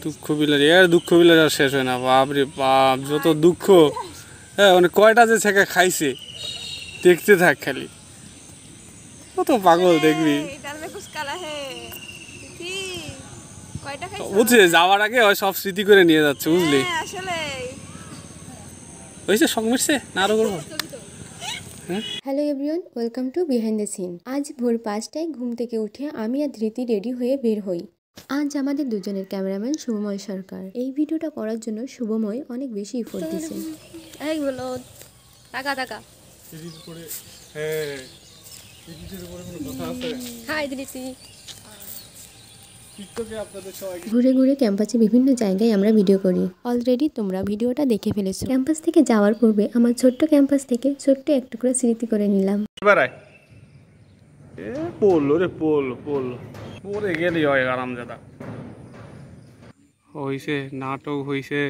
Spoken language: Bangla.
দুঃখ বিলাস এর দুঃখ বিলাস আর শেষ হয় না। বাপরে বাপ, যত দুঃখ। হ্যাঁ মানে কয়টা যে ছেঁকা খাইছে, দেখতে থাক খালি। কত পাগল দেখবি। বুঝছে যাওয়ার আগে ওই সব স্মৃতি করে নিয়ে যাচ্ছে, বুঝলি? হয়েছে, শখ মিটছে না, আরো করবো। Hello everyone, welcome to behind the scene. আজ ভোর 5টায় ঘুম থেকে উঠে আমি আর ধৃতি রেডি হয়ে বের হই। আজ আমাদের দুজনের ক্যামেরাম্যান শুভময় সরকার। এই ভিডিওটা করার জন্য শুভময় অনেক বেশি এফোর্ট দিয়েছে। এই বলো টাকা টাকা হাই ধৃতি। ঘুরে ঘুরে ক্যাম্পাসে বিভিন্ন জায়গায় আমরা ভিডিও করি। অলরেডি তোমরা ভিডিওটা দেখে ফেলেছো। ক্যাম্পাস থেকে যাওয়ার পূর্বে আমার ছোট্ট ক্যাম্পাস থেকে ছোট্ট এক টুকরা স্মৃতি করে নিলাম। পড়লো রে, পড়লো পড়লো, পড়ে গেলি হয় আরামজাদা। হইছে নাটক হইছে।